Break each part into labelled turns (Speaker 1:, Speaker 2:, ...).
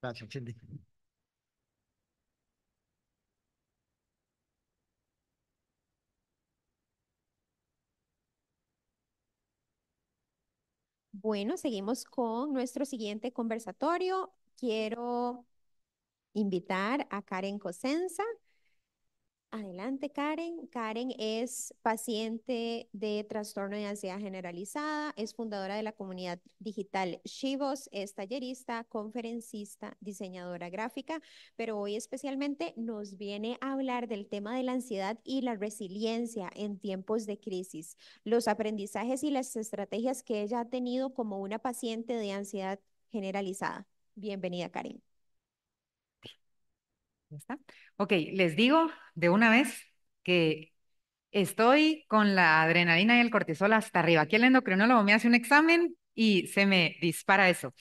Speaker 1: Gracias, Cindy.
Speaker 2: Bueno, seguimos con nuestro siguiente conversatorio. Quiero invitar a Karen Cosenza. Adelante, Karen. Karen es paciente de trastorno de ansiedad generalizada, es fundadora de la comunidad digital Shivos, es tallerista, conferencista, diseñadora gráfica, pero hoy especialmente nos viene a hablar del tema de la ansiedad y la resiliencia en tiempos de crisis, los aprendizajes y las estrategias que ella ha tenido como una paciente de ansiedad generalizada. Bienvenida, Karen.
Speaker 3: ¿Ya está? Ok, les digo de una vez que estoy con la adrenalina y el cortisol hasta arriba. Aquí el endocrinólogo me hace un examen y se me dispara eso.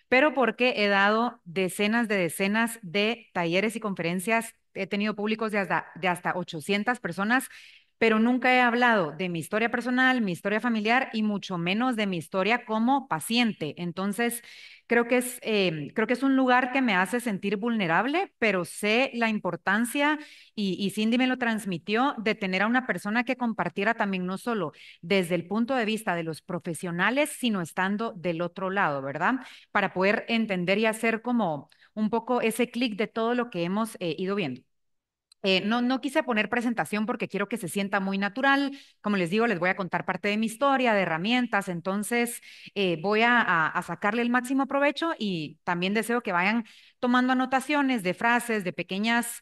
Speaker 3: Pero porque he dado decenas de talleres y conferencias, he tenido públicos de hasta 800 personas, pero nunca he hablado de mi historia personal, mi historia familiar y mucho menos de mi historia como paciente. Entonces, creo que es un lugar que me hace sentir vulnerable, pero sé la importancia y Cindy me lo transmitió de tener a una persona que compartiera también no solo desde el punto de vista de los profesionales, sino estando del otro lado, ¿verdad? Para poder entender y hacer como un poco ese clic de todo lo que hemos ido viendo. No quise poner presentación porque quiero que se sienta muy natural. Como les digo, les voy a contar parte de mi historia, de herramientas, entonces voy a sacarle el máximo provecho y también deseo que vayan tomando anotaciones de frases, de pequeñas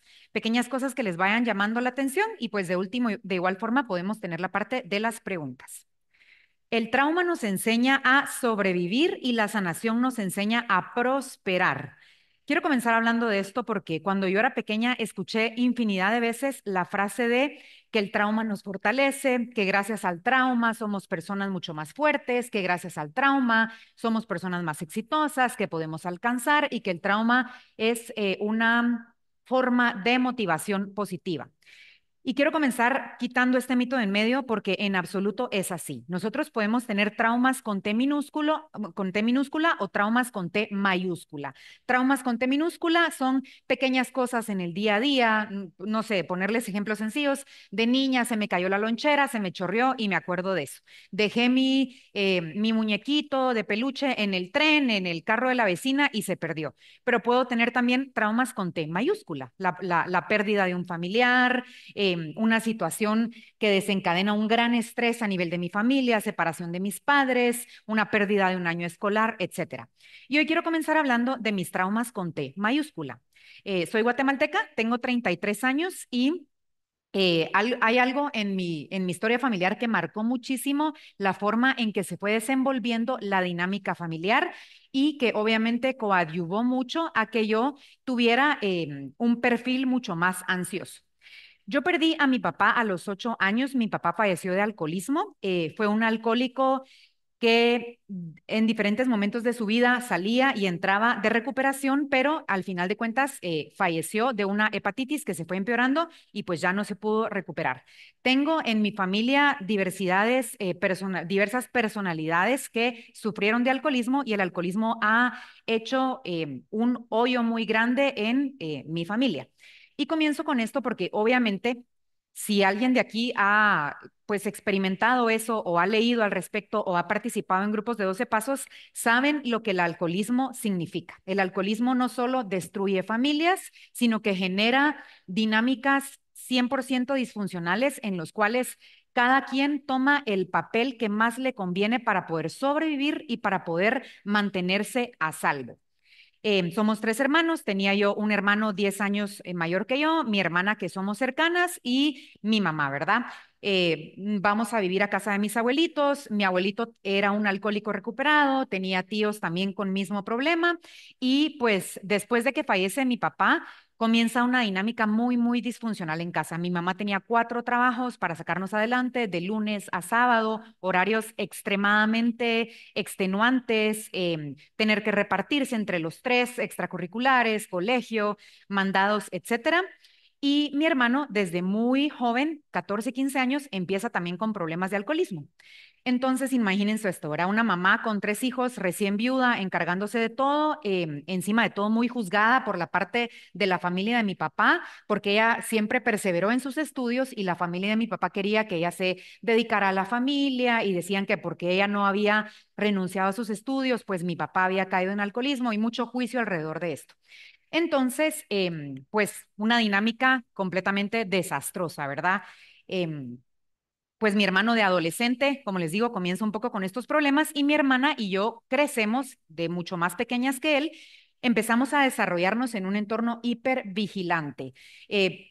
Speaker 3: cosas que les vayan llamando la atención y pues de último, de igual forma podemos tener la parte de las preguntas. El trauma nos enseña a sobrevivir y la sanación nos enseña a prosperar. Quiero comenzar hablando de esto porque cuando yo era pequeña escuché infinidad de veces la frase de que el trauma nos fortalece, que gracias al trauma somos personas mucho más fuertes, que gracias al trauma somos personas más exitosas, que podemos alcanzar y que el trauma es una forma de motivación positiva. Y quiero comenzar quitando este mito de en medio porque en absoluto es así. Nosotros podemos tener traumas con T minúscula o traumas con T mayúscula. Traumas con T minúscula son pequeñas cosas en el día a día, no sé, ponerles ejemplos sencillos. De niña se me cayó la lonchera, se me chorreó y me acuerdo de eso. Dejé mi muñequito de peluche en el tren, en el carro de la vecina y se perdió. Pero puedo tener también traumas con T mayúscula, la pérdida de un familiar, una situación que desencadena un gran estrés a nivel de mi familia, separación de mis padres, una pérdida de un año escolar, etcétera. Y hoy quiero comenzar hablando de mis traumas con T mayúscula. Soy guatemalteca, tengo 33 años y hay algo en mi historia familiar que marcó muchísimo la forma en que se fue desenvolviendo la dinámica familiar y que obviamente coadyuvó mucho a que yo tuviera un perfil mucho más ansioso. Yo perdí a mi papá a los 8 años. Mi papá falleció de alcoholismo. Fue un alcohólico que en diferentes momentos de su vida salía y entraba de recuperación, pero al final de cuentas falleció de una hepatitis que se fue empeorando y pues ya no se pudo recuperar. Tengo en mi familia diversas personalidades que sufrieron de alcoholismo y el alcoholismo ha hecho un hoyo muy grande en mi familia. Y comienzo con esto porque obviamente si alguien de aquí ha pues experimentado eso o ha leído al respecto o ha participado en grupos de 12 pasos, saben lo que el alcoholismo significa. El alcoholismo no solo destruye familias, sino que genera dinámicas 100% disfuncionales en los cuales cada quien toma el papel que más le conviene para poder sobrevivir y para poder mantenerse a salvo. Somos tres hermanos, tenía yo un hermano 10 años mayor que yo, mi hermana que somos cercanas y mi mamá, ¿verdad? Vamos a vivir a casa de mis abuelitos, mi abuelito era un alcohólico recuperado, tenía tíos también con mismo problema y pues después de que fallece mi papá, comienza una dinámica muy disfuncional en casa. Mi mamá tenía cuatro trabajos para sacarnos adelante, de lunes a sábado, horarios extremadamente extenuantes, tener que repartirse entre los tres, extracurriculares, colegio, mandados, etcétera. Y mi hermano, desde muy joven, 14, 15 años, empieza también con problemas de alcoholismo. Entonces, imagínense esto, era una mamá con 3 hijos, recién viuda, encargándose de todo, encima de todo muy juzgada por la parte de la familia de mi papá, porque ella siempre perseveró en sus estudios y la familia de mi papá quería que ella se dedicara a la familia y decían que porque ella no había renunciado a sus estudios, pues mi papá había caído en alcoholismo y mucho juicio alrededor de esto. Entonces, pues una dinámica completamente desastrosa, ¿verdad? Em, pues mi hermano de adolescente, como les digo, comienza un poco con estos problemas y mi hermana y yo crecemos de mucho más pequeñas que él. Empezamos a desarrollarnos en un entorno hipervigilante.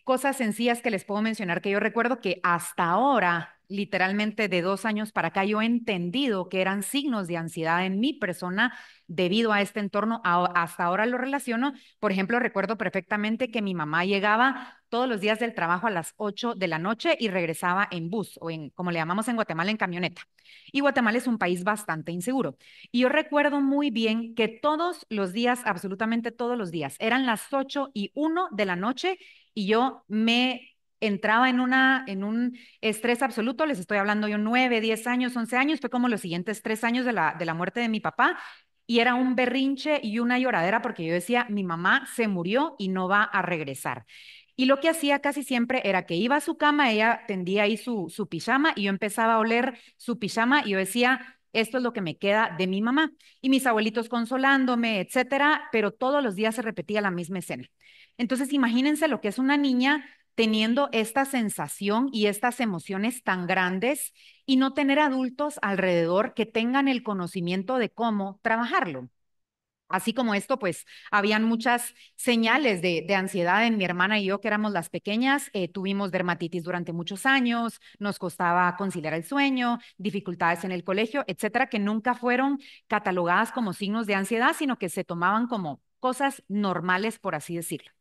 Speaker 3: Cosas sencillas que les puedo mencionar que yo recuerdo que hasta ahora, literalmente de 2 años para acá, yo he entendido que eran signos de ansiedad en mi persona debido a este entorno. Hasta ahora lo relaciono. Por ejemplo, recuerdo perfectamente que mi mamá llegaba todos los días del trabajo a las 8 de la noche y regresaba en bus o en, como le llamamos en Guatemala, en camioneta. Y Guatemala es un país bastante inseguro. Y yo recuerdo muy bien que todos los días, absolutamente todos los días, eran las 8:01 de la noche y yo me entraba en un estrés absoluto. Les estoy hablando yo 9, 10 años, 11 años. Fue como los siguientes 3 años de la muerte de mi papá. Y era un berrinche y una lloradera porque yo decía, mi mamá se murió y no va a regresar. Y lo que hacía casi siempre era que iba a su cama, ella tendía ahí su pijama y yo empezaba a oler su pijama y yo decía, esto es lo que me queda de mi mamá. Y mis abuelitos consolándome, etcétera, pero todos los días se repetía la misma escena. Entonces, imagínense lo que es una niña teniendo esta sensación y estas emociones tan grandes y no tener adultos alrededor que tengan el conocimiento de cómo trabajarlo. Así como esto, pues habían muchas señales de ansiedad en mi hermana y yo, que éramos las pequeñas. Tuvimos dermatitis durante muchos años, nos costaba conciliar el sueño, dificultades en el colegio, etcétera, que nunca fueron catalogadas como signos de ansiedad, sino que se tomaban como cosas normales, por así decirlo.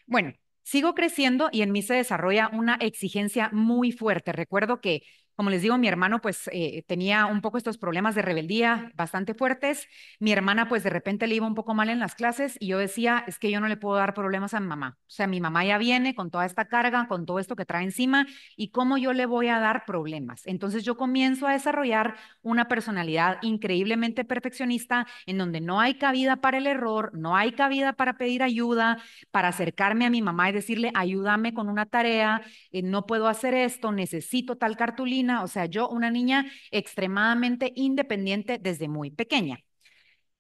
Speaker 3: Bueno, sigo creciendo y en mí se desarrolla una exigencia muy fuerte. Recuerdo que, como les digo, mi hermano pues tenía un poco estos problemas de rebeldía bastante fuertes. Mi hermana pues de repente le iba un poco mal en las clases y yo decía, es que yo no le puedo dar problemas a mi mamá. O sea, mi mamá ya viene con toda esta carga, con todo esto que trae encima y cómo yo le voy a dar problemas. Entonces yo comienzo a desarrollar una personalidad increíblemente perfeccionista en donde no hay cabida para el error, no hay cabida para pedir ayuda, para acercarme a mi mamá y decirle, ayúdame con una tarea, no puedo hacer esto, necesito tal cartulina. O sea, yo, una niña extremadamente independiente desde muy pequeña.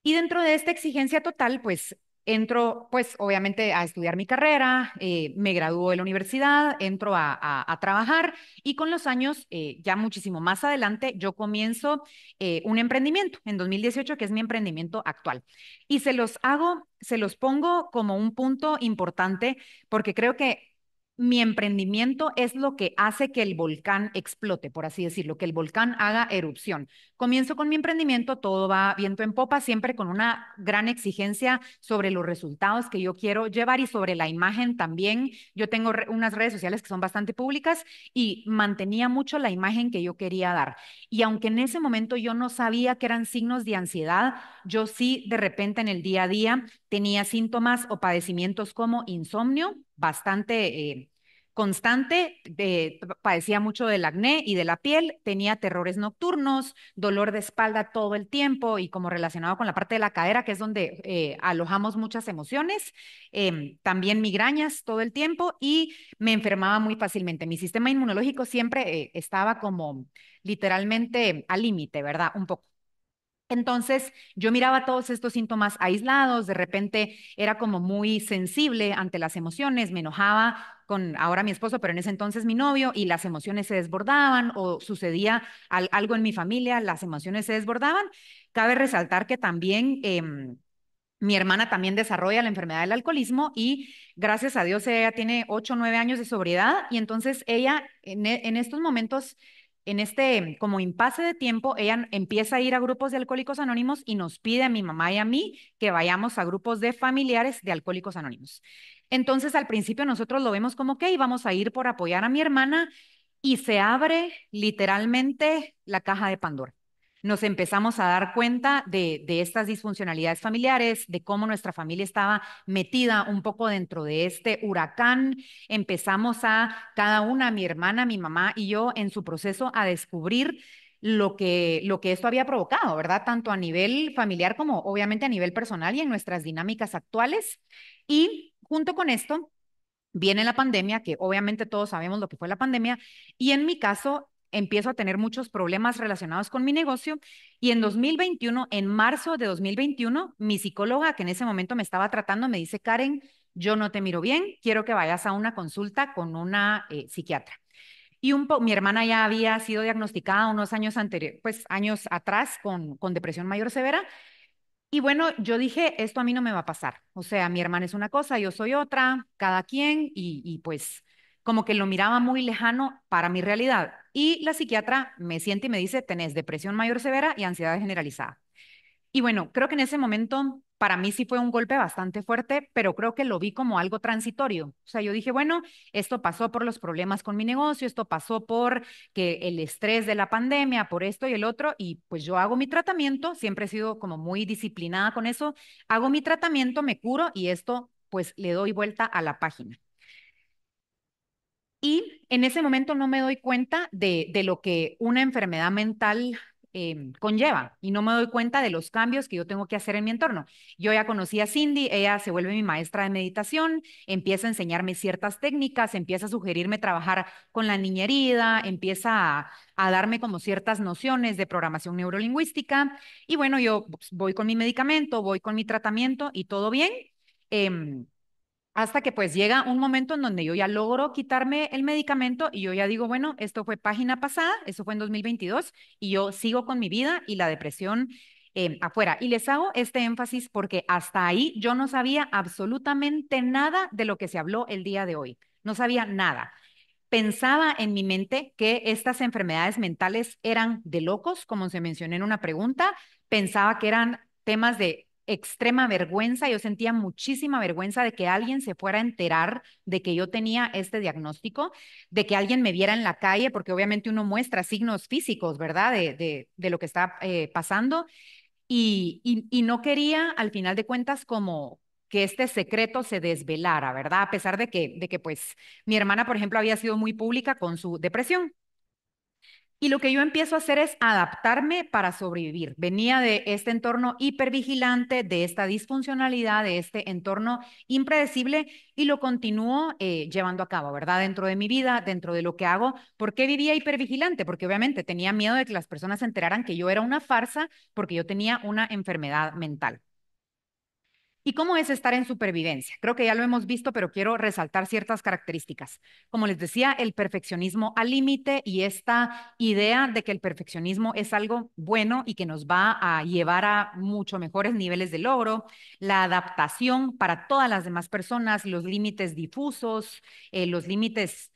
Speaker 3: Y dentro de esta exigencia total, pues entro, pues obviamente a estudiar mi carrera, me gradúo de la universidad, entro a trabajar y con los años, ya muchísimo más adelante, yo comienzo un emprendimiento en 2018, que es mi emprendimiento actual. Y se los pongo como un punto importante porque creo que mi emprendimiento es lo que hace que el volcán explote, por así decirlo, que el volcán haga erupción. Comienzo con mi emprendimiento, todo va viento en popa, siempre con una gran exigencia sobre los resultados que yo quiero llevar y sobre la imagen también. Yo tengo unas redes sociales que son bastante públicas y mantenía mucho la imagen que yo quería dar. Y aunque en ese momento yo no sabía que eran signos de ansiedad, yo sí de repente en el día a día tenía síntomas o padecimientos como insomnio, bastante constante, padecía mucho del acné y de la piel, tenía terrores nocturnos, dolor de espalda todo el tiempo y como relacionado con la parte de la cadera, que es donde alojamos muchas emociones, también migrañas todo el tiempo y me enfermaba muy fácilmente. Mi sistema inmunológico siempre estaba como literalmente al límite, ¿verdad? Un poco. Entonces, yo miraba todos estos síntomas aislados, de repente era como muy sensible ante las emociones, me enojaba con ahora mi esposo, pero en ese entonces mi novio, y las emociones se desbordaban o sucedía algo en mi familia, las emociones se desbordaban. Cabe resaltar que también mi hermana también desarrolla la enfermedad del alcoholismo y gracias a Dios ella tiene 8 o 9 años de sobriedad y entonces ella en estos momentos, en este como impasse de tiempo, ella empieza a ir a grupos de alcohólicos anónimos y nos pide a mi mamá y a mí que vayamos a grupos de familiares de alcohólicos anónimos. Entonces al principio nosotros lo vemos como que vamos a ir por apoyar a mi hermana y se abre literalmente la caja de Pandora. nos empezamos a dar cuenta de estas disfuncionalidades familiares, de cómo nuestra familia estaba metida un poco dentro de este huracán. Empezamos a, cada una, mi hermana, mi mamá y yo, en su proceso a descubrir lo que esto había provocado, ¿verdad? Tanto a nivel familiar como obviamente a nivel personal y en nuestras dinámicas actuales. Y junto con esto viene la pandemia, que obviamente todos sabemos lo que fue la pandemia, y en mi caso empiezo a tener muchos problemas relacionados con mi negocio y en 2021, en marzo de 2021, mi psicóloga que en ese momento me estaba tratando me dice, Karen, yo no te miro bien, quiero que vayas a una consulta con una psiquiatra. Y mi hermana ya había sido diagnosticada unos años anteriores, pues años atrás con depresión mayor severa y bueno, yo dije, esto a mí no me va a pasar. O sea, mi hermana es una cosa, yo soy otra, cada quien, y pues como que lo miraba muy lejano para mi realidad. Y la psiquiatra me siente y me dice, tenés depresión mayor severa y ansiedad generalizada. Y bueno, creo que en ese momento para mí sí fue un golpe bastante fuerte, pero creo que lo vi como algo transitorio. O sea, yo dije, bueno, esto pasó por los problemas con mi negocio, esto pasó por que el estrés de la pandemia, por esto y el otro, y pues yo hago mi tratamiento, siempre he sido como muy disciplinada con eso, hago mi tratamiento, me curo y esto pues le doy vuelta a la página. Y en ese momento no me doy cuenta de lo que una enfermedad mental conlleva y no me doy cuenta de los cambios que yo tengo que hacer en mi entorno. Yo ya conocí a Cindy, ella se vuelve mi maestra de meditación, empieza a enseñarme ciertas técnicas, empieza a sugerirme trabajar con la niña herida, empieza a darme como ciertas nociones de programación neurolingüística y bueno, yo pues, voy con mi medicamento, voy con mi tratamiento y todo bien. Em, hasta que pues llega un momento en donde yo ya logro quitarme el medicamento y yo ya digo, bueno, esto fue página pasada, eso fue en 2022 y yo sigo con mi vida y la depresión afuera. Y les hago este énfasis porque hasta ahí yo no sabía absolutamente nada de lo que se habló el día de hoy. No sabía nada. Pensaba en mi mente que estas enfermedades mentales eran de locos, como se mencionó en una pregunta. Pensaba que eran temas de extrema vergüenza. Yo sentía muchísima vergüenza de que alguien se fuera a enterar de que yo tenía este diagnóstico, de que alguien me viera en la calle, porque obviamente uno muestra signos físicos, ¿verdad? De lo que está pasando y no quería, al final de cuentas, como que este secreto se desvelara, ¿verdad? A pesar de que, pues, mi hermana, por ejemplo, había sido muy pública con su depresión. Y lo que yo empiezo a hacer es adaptarme para sobrevivir. Venía de este entorno hipervigilante, de esta disfuncionalidad, de este entorno impredecible y lo continúo llevando a cabo, ¿verdad? Dentro de mi vida, dentro de lo que hago. ¿Por qué vivía hipervigilante? Porque obviamente tenía miedo de que las personas se enteraran que yo era una farsa porque yo tenía una enfermedad mental. ¿Y cómo es estar en supervivencia? Creo que ya lo hemos visto, pero quiero resaltar ciertas características. Como les decía, el perfeccionismo al límite y esta idea de que el perfeccionismo es algo bueno y que nos va a llevar a mucho mejores niveles de logro, la adaptación para todas las demás personas, los límites difusos, los límites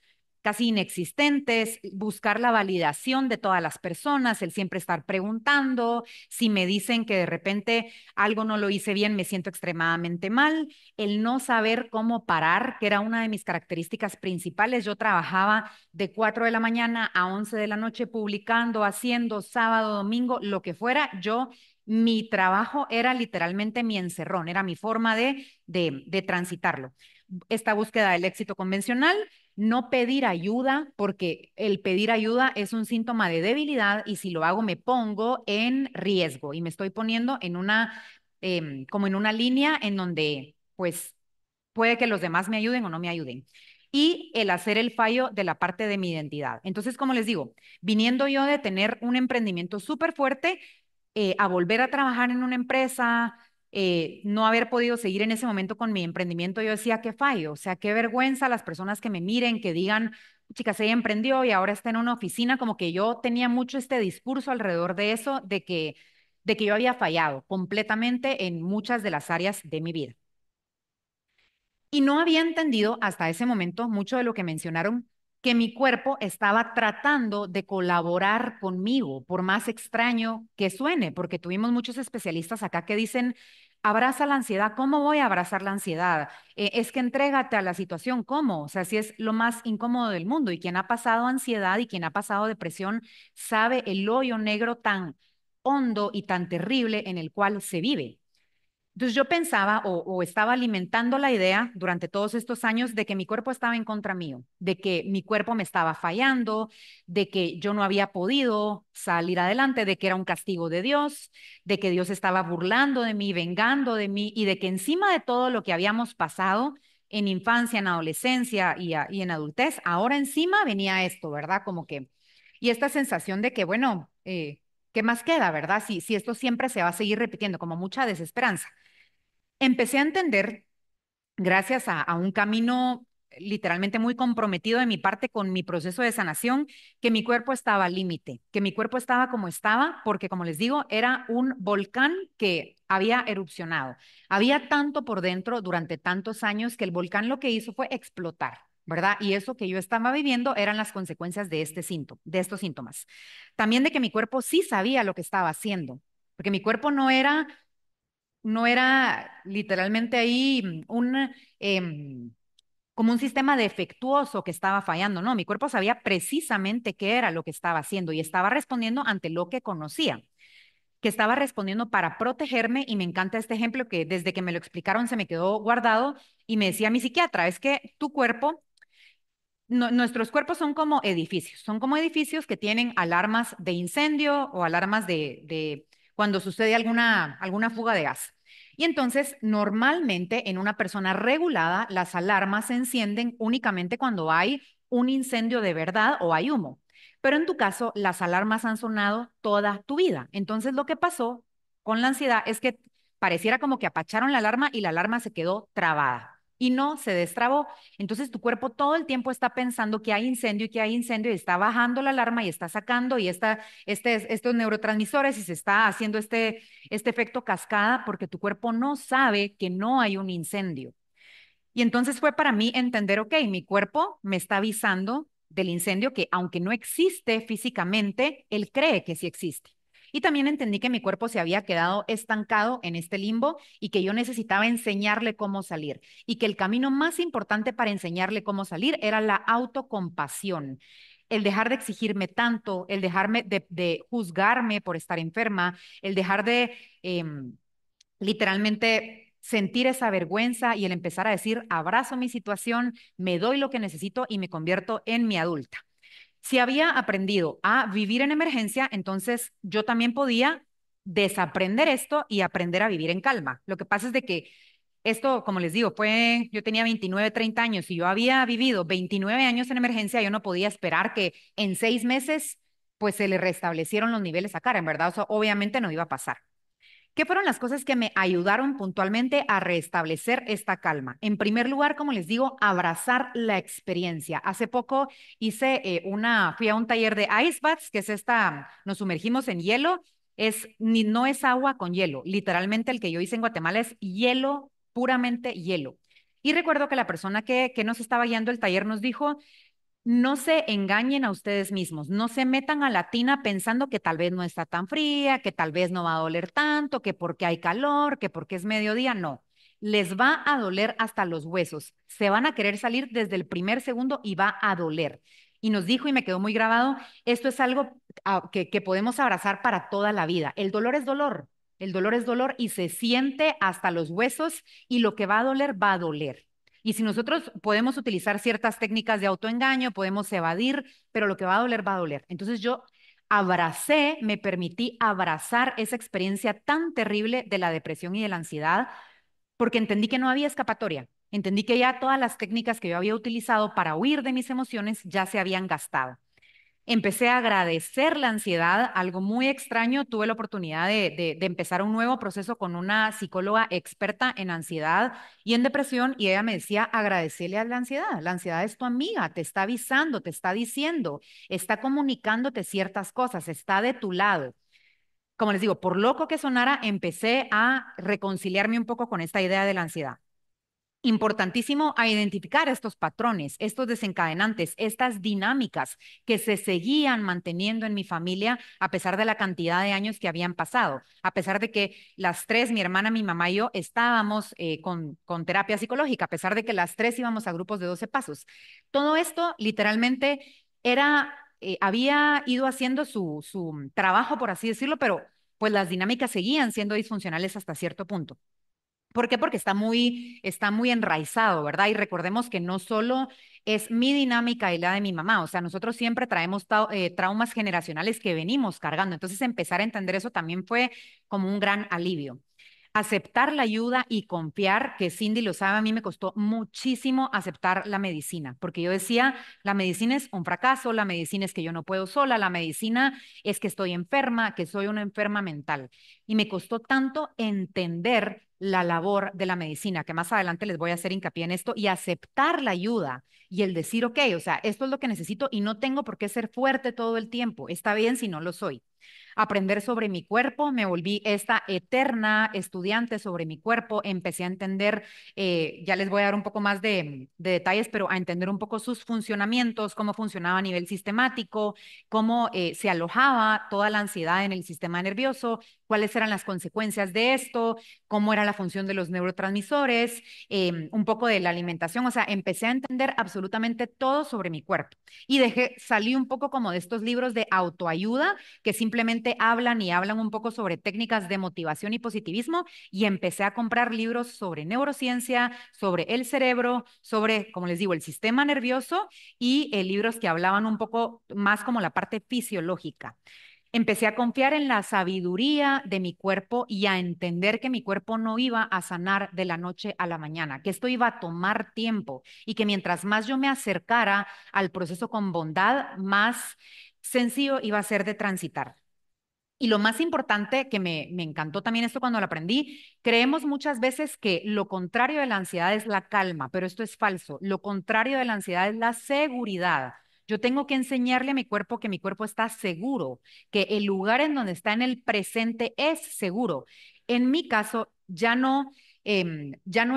Speaker 3: casi inexistentes, buscar la validación de todas las personas, el siempre estar preguntando, si me dicen que de repente algo no lo hice bien, me siento extremadamente mal, el no saber cómo parar, que era una de mis características principales. Yo trabajaba de 4 de la mañana a 11 de la noche publicando, haciendo sábado, domingo, lo que fuera. Mi trabajo era literalmente mi encerrón, era mi forma de transitarlo. Esta búsqueda del éxito convencional, no pedir ayuda, porque el pedir ayuda es un síntoma de debilidad y si lo hago me pongo en riesgo y me estoy poniendo en una como en una línea en donde pues puede que los demás me ayuden o no me ayuden. Y el hacer el fallo de la parte de mi identidad. Entonces, como les digo, viniendo yo de tener un emprendimiento súper fuerte, a volver a trabajar en una empresa, no haber podido seguir en ese momento con mi emprendimiento, yo decía, qué fallo, o sea, qué vergüenza las personas que me miren, que digan, chicas, ella emprendió y ahora está en una oficina, como que yo tenía mucho este discurso alrededor de eso, de que yo había fallado completamente en muchas de las áreas de mi vida. Y no había entendido hasta ese momento mucho de lo que mencionaron, que mi cuerpo estaba tratando de colaborar conmigo, por más extraño que suene, porque tuvimos muchos especialistas acá que dicen, abraza la ansiedad, ¿cómo voy a abrazar la ansiedad? Es que entrégate a la situación, ¿cómo? O sea, si es lo más incómodo del mundo y quien ha pasado ansiedad y quien ha pasado depresión sabe el hoyo negro tan hondo y tan terrible en el cual se vive. Entonces yo pensaba o estaba alimentando la idea durante todos estos años de que mi cuerpo estaba en contra mío, de que mi cuerpo me estaba fallando, de que yo no había podido salir adelante, de que era un castigo de Dios, de que Dios estaba burlando de mí, vengando de mí y de que encima de todo lo que habíamos pasado en infancia, en adolescencia y en adultez, ahora encima venía esto, ¿verdad? Como que, y esta sensación de que, bueno, ¿qué más queda, verdad? Si esto siempre se va a seguir repitiendo, como mucha desesperanza. Empecé a entender, gracias a un camino literalmente muy comprometido de mi parte con mi proceso de sanación, que mi cuerpo estaba al límite, que mi cuerpo estaba como estaba, porque como les digo, era un volcán que había erupcionado. Había tanto por dentro durante tantos años que el volcán lo que hizo fue explotar, ¿verdad? Y eso que yo estaba viviendo eran las consecuencias de este síntoma, de estos síntomas. También de que mi cuerpo sí sabía lo que estaba haciendo, porque mi cuerpo no era literalmente ahí como un sistema defectuoso que estaba fallando, no, mi cuerpo sabía precisamente qué era lo que estaba haciendo y estaba respondiendo ante lo que conocía, que estaba respondiendo para protegerme y me encanta este ejemplo que desde que me lo explicaron se me quedó guardado y me decía mi psiquiatra, es que tu cuerpo nuestros cuerpos son como edificios que tienen alarmas de incendio o alarmas de cuando sucede alguna fuga de gas. Y entonces, normalmente en una persona regulada, las alarmas se encienden únicamente cuando hay un incendio de verdad o hay humo. Pero en tu caso, las alarmas han sonado toda tu vida. Entonces, lo que pasó con la ansiedad es que pareciera como que apacharon la alarma y la alarma se quedó trabada y no se destrabó. Entonces tu cuerpo todo el tiempo está pensando que hay incendio y que hay incendio y está bajando la alarma y está sacando y estos neurotransmisores y se está haciendo este efecto cascada porque tu cuerpo no sabe que no hay un incendio. Y entonces fue para mí entender, ok, mi cuerpo me está avisando del incendio que aunque no existe físicamente, él cree que sí existe. Y también entendí que mi cuerpo se había quedado estancado en este limbo y que yo necesitaba enseñarle cómo salir. Y que el camino más importante para enseñarle cómo salir era la autocompasión. El dejar de exigirme tanto, el dejarme de juzgarme por estar enferma, el dejar de literalmente sentir esa vergüenza y el empezar a decir, abrazo mi situación, me doy lo que necesito y me convierto en mi adulta. Si había aprendido a vivir en emergencia, entonces yo también podía desaprender esto y aprender a vivir en calma. Lo que pasa es de que esto, como les digo, yo tenía 29, 30 años y yo había vivido 29 años en emergencia, yo no podía esperar que en 6 meses pues se le restablecieron los niveles a Karen, ¿verdad? O sea, obviamente no iba a pasar. ¿Qué fueron las cosas que me ayudaron puntualmente a restablecer esta calma? En primer lugar, como les digo, abrazar la experiencia. Hace poco fui a un taller de ice baths, que es nos sumergimos en hielo. No es agua con hielo. Literalmente el que yo hice en Guatemala es hielo, puramente hielo. Y recuerdo que la persona que nos estaba guiando el taller nos dijo, no se engañen a ustedes mismos, no se metan a la tina pensando que tal vez no está tan fría, que tal vez no va a doler tanto, que porque hay calor, que porque es mediodía, no. Les va a doler hasta los huesos. Se van a querer salir desde el primer segundo y va a doler. Y nos dijo, y me quedó muy grabado, esto es algo que podemos abrazar para toda la vida. El dolor es dolor, el dolor es dolor y se siente hasta los huesos y lo que va a doler, va a doler. Y si nosotros podemos utilizar ciertas técnicas de autoengaño, podemos evadir, pero lo que va a doler, va a doler. Entonces yo me permití abrazar esa experiencia tan terrible de la depresión y de la ansiedad, porque entendí que no había escapatoria. Entendí que ya todas las técnicas que yo había utilizado para huir de mis emociones ya se habían gastado. Empecé a agradecer la ansiedad, algo muy extraño. Tuve la oportunidad de empezar un nuevo proceso con una psicóloga experta en ansiedad y en depresión y ella me decía, agradecele a la ansiedad. La ansiedad es tu amiga, te está avisando, te está diciendo, está comunicándote ciertas cosas, está de tu lado. Como les digo, por loco que sonara, empecé a reconciliarme un poco con esta idea de la ansiedad. Importantísimo a identificar estos patrones, estos desencadenantes, estas dinámicas que se seguían manteniendo en mi familia a pesar de la cantidad de años que habían pasado, a pesar de que las tres, mi hermana, mi mamá y yo, estábamos con terapia psicológica, a pesar de que las tres íbamos a grupos de 12 pasos. Todo esto había ido haciendo su trabajo, por así decirlo, pero pues las dinámicas seguían siendo disfuncionales hasta cierto punto. ¿Por qué? Porque está muy enraizado, ¿verdad? Y recordemos que no solo es mi dinámica y la de mi mamá, o sea, nosotros siempre traemos traumas generacionales que venimos cargando. Entonces, empezar a entender eso también fue como un gran alivio. Aceptar la ayuda y confiar, que Cindy lo sabe, a mí me costó muchísimo aceptar la medicina, porque yo decía, la medicina es un fracaso, la medicina es que yo no puedo sola, la medicina es que estoy enferma, que soy una enferma mental. Y me costó tanto entender la labor de la medicina, que más adelante les voy a hacer hincapié en esto, y aceptar la ayuda y el decir, ok, o sea, esto es lo que necesito y no tengo por qué ser fuerte todo el tiempo, está bien si no lo soy. Aprender sobre mi cuerpo, me volví esta eterna estudiante sobre mi cuerpo, empecé a entender, ya les voy a dar un poco más de detalles, pero a entender un poco sus funcionamientos, cómo funcionaba a nivel sistemático, cómo se alojaba toda la ansiedad en el sistema nervioso, cuáles eran las consecuencias de esto, cómo era la función de los neurotransmisores, un poco de la alimentación, o sea, empecé a entender absolutamente todo sobre mi cuerpo y salí un poco como de estos libros de autoayuda que simplemente hablan y hablan un poco sobre técnicas de motivación y positivismo y empecé a comprar libros sobre neurociencia, sobre el cerebro, sobre, como les digo, el sistema nervioso y libros que hablaban un poco más como la parte fisiológica. Empecé a confiar en la sabiduría de mi cuerpo y a entender que mi cuerpo no iba a sanar de la noche a la mañana, que esto iba a tomar tiempo y que mientras más yo me acercara al proceso con bondad, más sencillo iba a ser de transitar. Y lo más importante, que me encantó también esto cuando lo aprendí, creemos muchas veces que lo contrario de la ansiedad es la calma, pero esto es falso. Lo contrario de la ansiedad es la seguridad. Yo tengo que enseñarle a mi cuerpo que mi cuerpo está seguro, que el lugar en donde está en el presente es seguro. En mi caso, ya no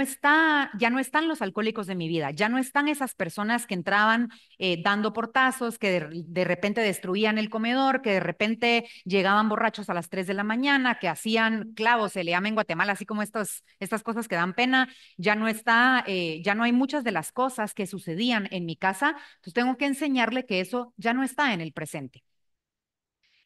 Speaker 3: están los alcohólicos de mi vida, ya no están esas personas que entraban dando portazos, que de repente destruían el comedor, que de repente llegaban borrachos a las 3 de la mañana, que hacían clavos, se le llama en Guatemala, así como estas cosas que dan pena, ya no hay muchas de las cosas que sucedían en mi casa, entonces tengo que enseñarle que eso ya no está en el presente.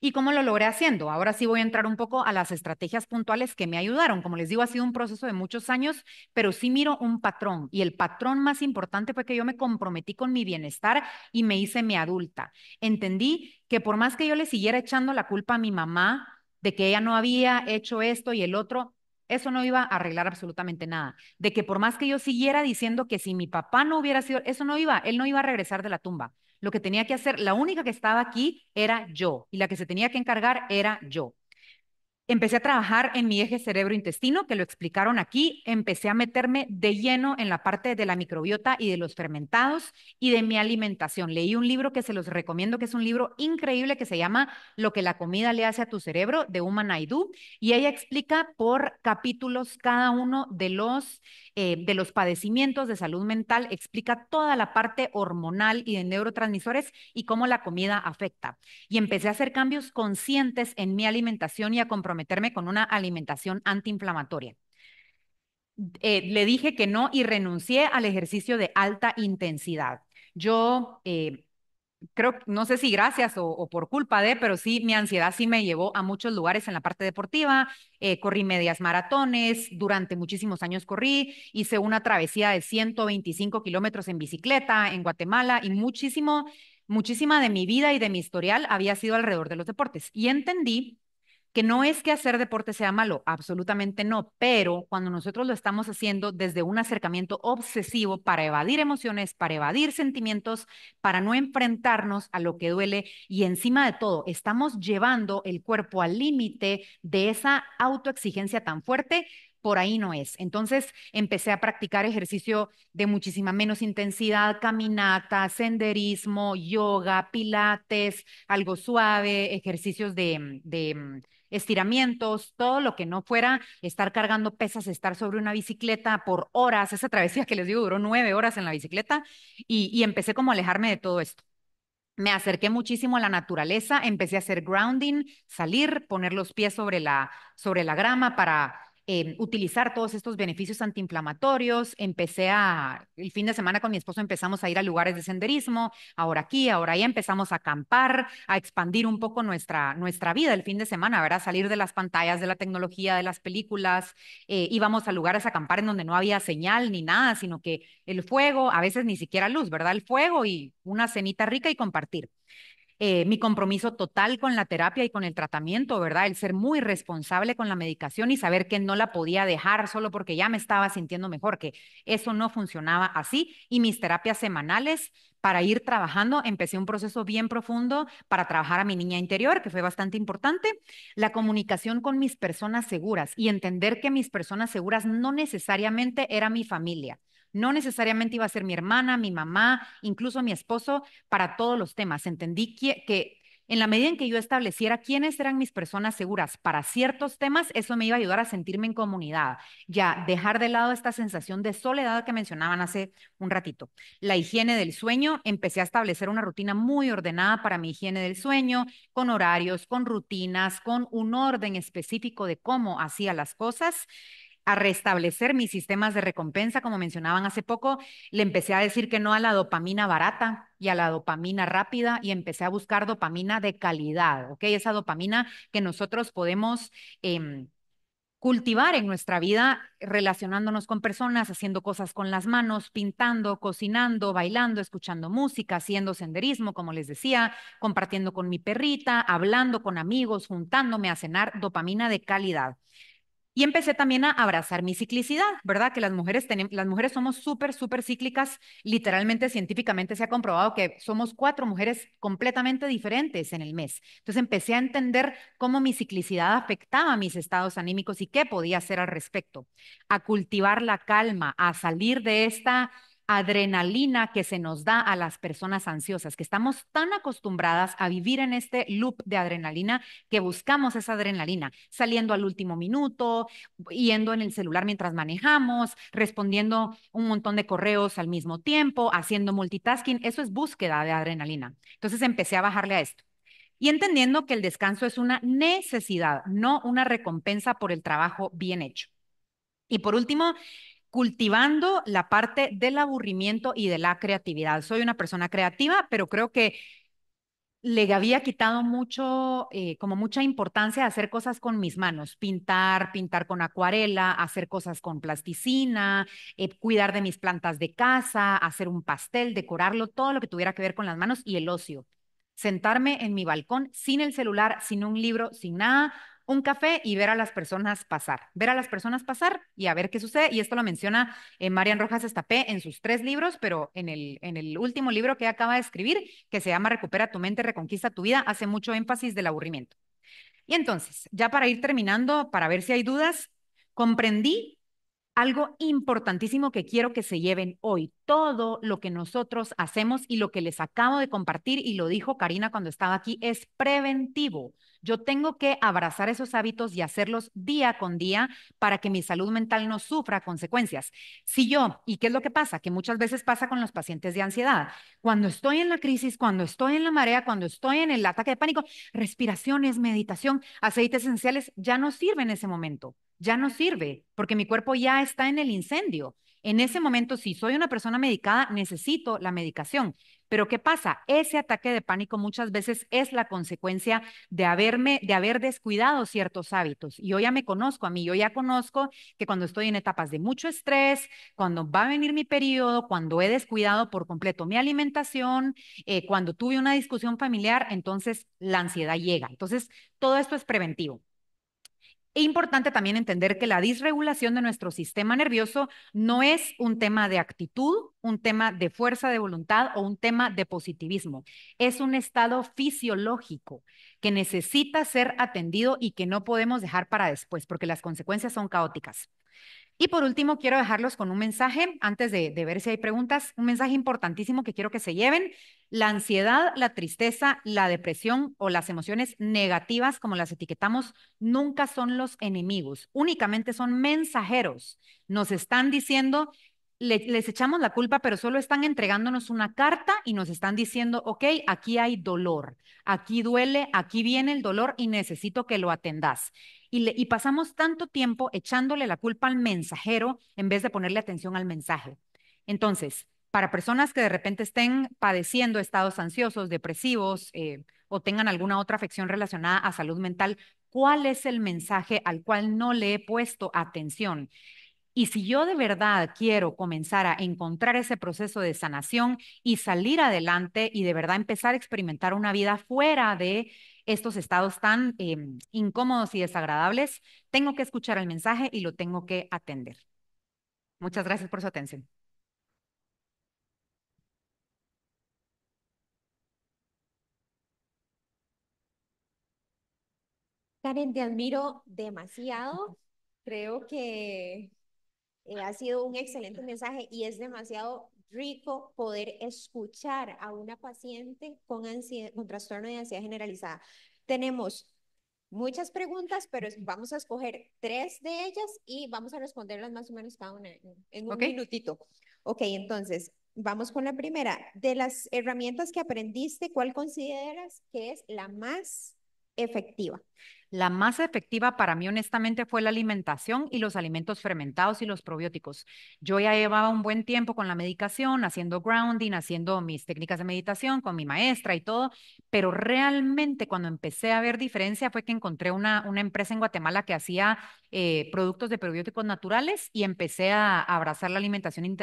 Speaker 3: ¿Y cómo lo logré haciendo? Ahora sí voy a entrar un poco a las estrategias puntuales que me ayudaron. Como les digo, ha sido un proceso de muchos años, pero sí miro un patrón. Y el patrón más importante fue que yo me comprometí con mi bienestar y me hice mi adulta. Entendí que por más que yo le siguiera echando la culpa a mi mamá de que ella no había hecho esto y el otro, eso no iba a arreglar absolutamente nada. De que por más que yo siguiera diciendo que si mi papá no hubiera sido, eso no iba, él no iba a regresar de la tumba. Lo que tenía que hacer, la única que estaba aquí era yo y la que se tenía que encargar era yo. Empecé a trabajar en mi eje cerebro-intestino, que lo explicaron aquí. Empecé a meterme de lleno en la parte de la microbiota y de los fermentados y de mi alimentación. Leí un libro que se los recomiendo, que es un libro increíble que se llama Lo que la comida le hace a tu cerebro, de Uma Naidoo, y ella explica por capítulos cada uno de los padecimientos de salud mental, explica toda la parte hormonal y de neurotransmisores y cómo la comida afecta. Y empecé a hacer cambios conscientes en mi alimentación y a comprometerme con una alimentación antiinflamatoria. Le dije que no y renuncié al ejercicio de alta intensidad. Yo creo, no sé si gracias o por culpa de, pero sí, mi ansiedad sí me llevó a muchos lugares en la parte deportiva. Corrí medias maratones, durante muchísimos años corrí, hice una travesía de 125 kilómetros en bicicleta en Guatemala y muchísima de mi vida y de mi historial había sido alrededor de los deportes. Y entendí que no es que hacer deporte sea malo, absolutamente no, pero cuando nosotros lo estamos haciendo desde un acercamiento obsesivo para evadir emociones, para evadir sentimientos, para no enfrentarnos a lo que duele y encima de todo, estamos llevando el cuerpo al límite de esa autoexigencia tan fuerte. Por ahí no es. Entonces empecé a practicar ejercicio de muchísima menos intensidad, caminata, senderismo, yoga, pilates, algo suave, ejercicios de estiramientos, todo lo que no fuera estar cargando pesas, estar sobre una bicicleta por horas. Esa travesía que les digo duró 9 horas en la bicicleta y empecé como a alejarme de todo esto. Me acerqué muchísimo a la naturaleza, empecé a hacer grounding, salir, poner los pies sobre la grama para utilizar todos estos beneficios antiinflamatorios. El fin de semana con mi esposo empezamos a ir a lugares de senderismo, ahora aquí, ahora allá, empezamos a acampar, a expandir un poco nuestra vida el fin de semana, ¿verdad? Salir de las pantallas, de la tecnología, de las películas. Íbamos a lugares a acampar en donde no había señal ni nada, sino que el fuego, a veces ni siquiera luz, ¿verdad? El fuego y una cenita rica y compartir. Mi compromiso total con la terapia y con el tratamiento, ¿verdad? El ser muy responsable con la medicación y saber que no la podía dejar solo porque ya me estaba sintiendo mejor, que eso no funcionaba así. Y mis terapias semanales para ir trabajando, empecé un proceso bien profundo para trabajar a mi niña interior, que fue bastante importante. La comunicación con mis personas seguras y entender que mis personas seguras no necesariamente era mi familia. No necesariamente iba a ser mi hermana, mi mamá, incluso mi esposo, para todos los temas. Entendí que en la medida en que yo estableciera quiénes eran mis personas seguras para ciertos temas, eso me iba a ayudar a sentirme en comunidad, ya dejar de lado esta sensación de soledad que mencionaban hace un ratito. La higiene del sueño, empecé a establecer una rutina muy ordenada para mi higiene del sueño, con horarios, con rutinas, con un orden específico de cómo hacía las cosas, a restablecer mis sistemas de recompensa, como mencionaban hace poco. Le empecé a decir que no a la dopamina barata y a la dopamina rápida y empecé a buscar dopamina de calidad, ¿ok? Esa dopamina que nosotros podemos cultivar en nuestra vida relacionándonos con personas, haciendo cosas con las manos, pintando, cocinando, bailando, escuchando música, haciendo senderismo, como les decía, compartiendo con mi perrita, hablando con amigos, juntándome a cenar, dopamina de calidad. Y empecé también a abrazar mi ciclicidad, ¿verdad? Que las mujeres somos súper, súper cíclicas. Literalmente, científicamente se ha comprobado que somos cuatro mujeres completamente diferentes en el mes. Entonces empecé a entender cómo mi ciclicidad afectaba mis estados anímicos y qué podía hacer al respecto. A cultivar la calma, a salir de esta adrenalina que se nos da a las personas ansiosas, que estamos tan acostumbradas a vivir en este loop de adrenalina que buscamos esa adrenalina, saliendo al último minuto, yendo en el celular mientras manejamos, respondiendo un montón de correos al mismo tiempo, haciendo multitasking. Eso es búsqueda de adrenalina. Entonces empecé a bajarle a esto. Y entendiendo que el descanso es una necesidad, no una recompensa por el trabajo bien hecho. Y por último, cultivando la parte del aburrimiento y de la creatividad. Soy una persona creativa, pero creo que le había quitado mucho, como mucha importancia a hacer cosas con mis manos, pintar con acuarela, hacer cosas con plasticina, cuidar de mis plantas de casa, hacer un pastel, decorarlo, todo lo que tuviera que ver con las manos y el ocio. Sentarme en mi balcón sin el celular, sin un libro, sin nada, un café y ver a las personas pasar, ver a las personas pasar y a ver qué sucede. Y esto lo menciona Marian Rojas Estapé en sus tres libros, pero en el último libro que acaba de escribir, que se llama Recupera tu mente, reconquista tu vida, hace mucho énfasis del aburrimiento. Y entonces, ya para ir terminando, para ver si hay dudas, comprendí algo importantísimo que quiero que se lleven hoy. Todo lo que nosotros hacemos y lo que les acabo de compartir, y lo dijo Karina cuando estaba aquí, es preventivo. Yo tengo que abrazar esos hábitos y hacerlos día con día para que mi salud mental no sufra consecuencias. Si yo, ¿y qué es lo que pasa? Que muchas veces pasa con los pacientes de ansiedad. Cuando estoy en la crisis, cuando estoy en la marea, cuando estoy en el ataque de pánico, respiraciones, meditación, aceites esenciales ya no sirven en ese momento, ya no sirve porque mi cuerpo ya está en el incendio. En ese momento, si soy una persona medicada, necesito la medicación. Pero ¿qué pasa? Ese ataque de pánico muchas veces es la consecuencia de haber descuidado ciertos hábitos. Y yo ya me conozco a mí, yo ya conozco que cuando estoy en etapas de mucho estrés, cuando va a venir mi periodo, cuando he descuidado por completo mi alimentación, cuando tuve una discusión familiar, entonces la ansiedad llega. Entonces, todo esto es preventivo. Es importante también entender que la disregulación de nuestro sistema nervioso no es un tema de actitud, un tema de fuerza de voluntad o un tema de positivismo. Es un estado fisiológico que necesita ser atendido y que no podemos dejar para después porque las consecuencias son caóticas. Y por último, quiero dejarlos con un mensaje, antes de ver si hay preguntas, un mensaje importantísimo que quiero que se lleven. La ansiedad, la tristeza, la depresión o las emociones negativas, como las etiquetamos, nunca son los enemigos, únicamente son mensajeros. Nos están diciendo, les echamos la culpa, pero solo están entregándonos una carta y nos están diciendo, ok, aquí hay dolor, aquí duele, aquí viene el dolor y necesito que lo atendas. Y pasamos tanto tiempo echándole la culpa al mensajero en vez de ponerle atención al mensaje. Entonces, para personas que de repente estén padeciendo estados ansiosos, depresivos o tengan alguna otra afección relacionada a salud mental, ¿cuál es el mensaje al cual no le he puesto atención? Y si yo de verdad quiero comenzar a encontrar ese proceso de sanación y salir adelante y de verdad empezar a experimentar una vida fuera de estos estados tan incómodos y desagradables, tengo que escuchar el mensaje y lo tengo que atender. Muchas gracias por su atención.
Speaker 2: Karen, te admiro demasiado. Creo que ha sido un excelente mensaje y es demasiado rico poder escuchar a una paciente con ansiedad, con trastorno de ansiedad generalizada. Tenemos muchas preguntas, pero vamos a escoger tres de ellas y vamos a responderlas más o menos cada una en un
Speaker 3: ¿Ok?
Speaker 2: minutito. Ok, entonces, vamos con la primera. De las herramientas que aprendiste, ¿cuál consideras que es la más efectiva?
Speaker 3: La más efectiva para mí, honestamente, fue la alimentación y los alimentos fermentados y los probióticos. Yo ya llevaba un buen tiempo con la medicación, haciendo grounding, haciendo mis técnicas de meditación con mi maestra y todo, pero realmente cuando empecé a ver diferencia fue que encontré una empresa en Guatemala que hacía productos de probióticos naturales y empecé a abrazar la alimentación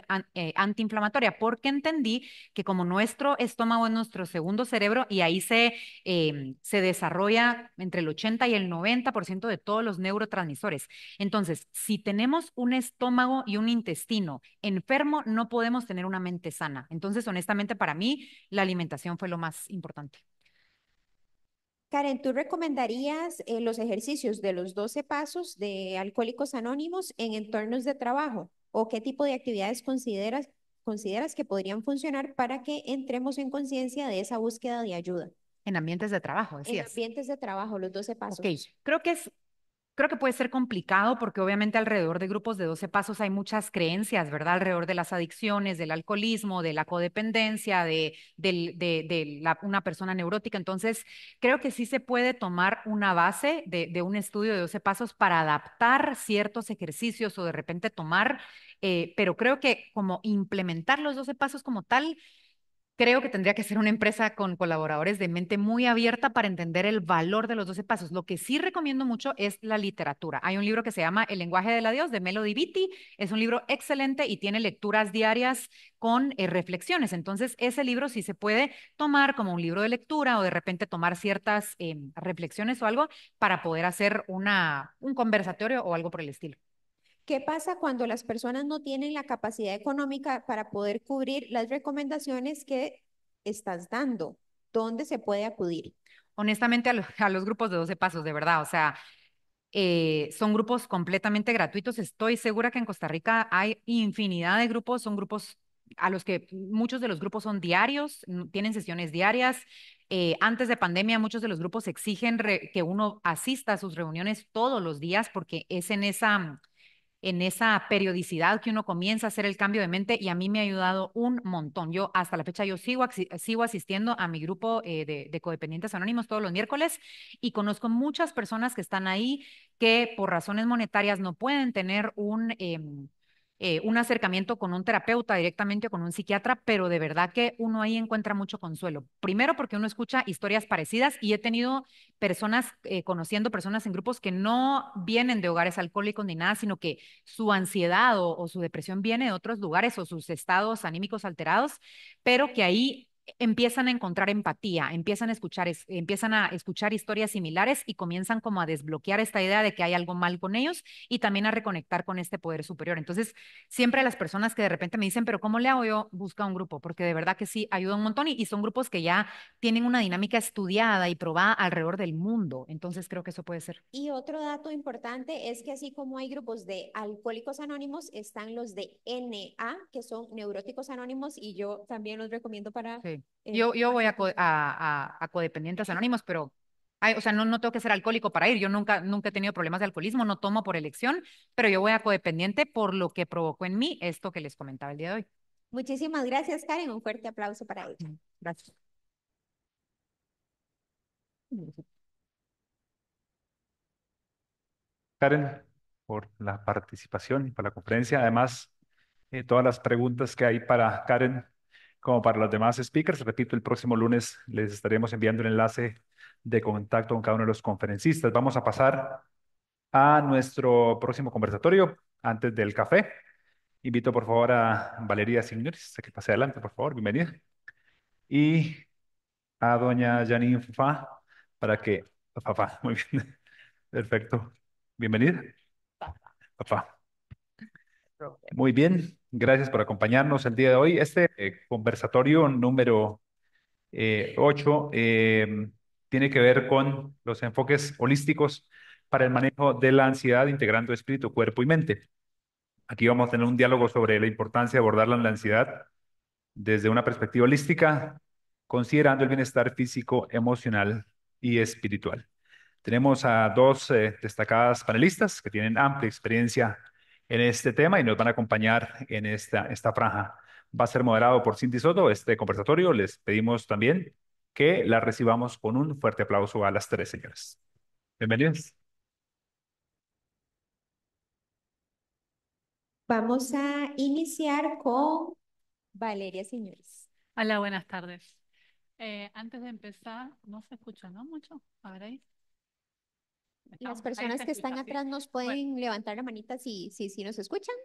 Speaker 3: antiinflamatoria porque entendí que como nuestro estómago es nuestro segundo cerebro y ahí se desarrolla entre el 80 y el 90% de todos los neurotransmisores. Entonces, si tenemos un estómago y un intestino enfermo, no podemos tener una mente sana. Entonces, honestamente, para mí, la alimentación fue lo más importante.
Speaker 2: Karen, ¿tú recomendarías los ejercicios de los 12 pasos de Alcohólicos Anónimos en entornos de trabajo? ¿O qué tipo de actividades consideras que podrían funcionar para que entremos en conciencia de esa búsqueda de ayuda?
Speaker 3: En ambientes de trabajo,
Speaker 2: En
Speaker 3: decías.
Speaker 2: ambientes de trabajo, los 12
Speaker 3: Ok,
Speaker 2: pasos.
Speaker 3: creo que es Creo que puede ser complicado porque obviamente alrededor de grupos de 12 pasos hay muchas creencias, ¿verdad? Alrededor de las adicciones, del alcoholismo, de la codependencia, una persona neurótica. Entonces, creo que sí se puede tomar una base de un estudio de 12 pasos para adaptar ciertos ejercicios o de repente tomar, pero creo que como implementar los 12 pasos como tal. Creo que tendría que ser una empresa con colaboradores de mente muy abierta para entender el valor de los 12 pasos. Lo que sí recomiendo mucho es la literatura. Hay un libro que se llama El lenguaje del adiós de Melody Beattie. Es un libro excelente y tiene lecturas diarias con reflexiones. Entonces, ese libro sí se puede tomar como un libro de lectura o de repente tomar ciertas reflexiones o algo para poder hacer un conversatorio o algo por el estilo.
Speaker 2: ¿Qué pasa cuando las personas no tienen la capacidad económica para poder cubrir las recomendaciones que estás dando? ¿Dónde se puede acudir?
Speaker 3: Honestamente, a los grupos de 12 pasos, de verdad. O sea, son grupos completamente gratuitos. Estoy segura que en Costa Rica hay infinidad de grupos, son grupos a los que muchos de los grupos son diarios, tienen sesiones diarias. Antes de pandemia, muchos de los grupos exigen que uno asista a sus reuniones todos los días porque es en esa periodicidad que uno comienza a hacer el cambio de mente y a mí me ha ayudado un montón. Yo hasta la fecha yo sigo asistiendo a mi grupo de codependientes anónimos todos los miércoles y conozco muchas personas que están ahí que por razones monetarias no pueden tener un acercamiento con un terapeuta directamente o con un psiquiatra, pero de verdad que uno ahí encuentra mucho consuelo. Primero porque uno escucha historias parecidas y he tenido personas, conociendo personas en grupos que no vienen de hogares alcohólicos ni nada, sino que su ansiedad o su depresión viene de otros lugares o sus estados anímicos alterados, pero que ahí empiezan a encontrar empatía, empiezan a escuchar historias similares y comienzan como a desbloquear esta idea de que hay algo mal con ellos y también a reconectar con este poder superior. Entonces, siempre las personas que de repente me dicen, pero ¿cómo le hago yo? Busca un grupo, porque de verdad que sí, ayuda un montón y son grupos que ya tienen una dinámica estudiada y probada alrededor del mundo. Entonces, creo que eso puede ser.
Speaker 2: Y otro dato importante es que así como hay grupos de alcohólicos anónimos, están los de NA, que son neuróticos anónimos, y yo también los recomiendo para
Speaker 3: Sí.
Speaker 2: eh,
Speaker 3: Yo voy a codependientes anónimos, pero Ay, o sea, no tengo que ser alcohólico para ir. Yo nunca he tenido problemas de alcoholismo, no tomo por elección, pero yo voy a codependiente por lo que provocó en mí esto que les comentaba el día de hoy.
Speaker 2: Muchísimas gracias, Karen. Un fuerte aplauso para ella.
Speaker 3: Gracias.
Speaker 1: Karen, por la participación y por la conferencia. Además, todas las preguntas que hay para Karen como para los demás speakers. Repito, el próximo lunes les estaremos enviando el enlace de contacto con cada uno de los conferencistas. Vamos a pasar a nuestro próximo conversatorio antes del café. Invito por favor a Valeria Signoris a que pase adelante, por favor, bienvenida. Y a doña Janine Fafá para que... Fafá, muy bien, perfecto. Bienvenida, Fafá. Muy bien, gracias por acompañarnos el día de hoy. Este conversatorio número 8 tiene que ver con los enfoques holísticos para el manejo de la ansiedad, integrando espíritu, cuerpo y mente. Aquí vamos a tener un diálogo sobre la importancia de abordar la ansiedad desde una perspectiva holística, considerando el bienestar físico, emocional y espiritual. Tenemos a dos destacadas panelistas que tienen amplia experiencia en este tema y nos van a acompañar en esta franja. Va a ser moderado por Cindy Soto este conversatorio. Les pedimos también que la recibamos con un fuerte aplauso a las tres señoras. Bienvenidos.
Speaker 2: Vamos a iniciar con Valeria, señores.
Speaker 4: Hola, buenas tardes. Antes de empezar, no se escucha, ¿no? Mucho. A ver ahí.
Speaker 2: Las
Speaker 4: Ahí
Speaker 2: personas
Speaker 4: se
Speaker 2: que están
Speaker 4: escucha, sí.
Speaker 2: atrás nos
Speaker 4: Bueno,
Speaker 2: pueden levantar la manita si nos escuchan.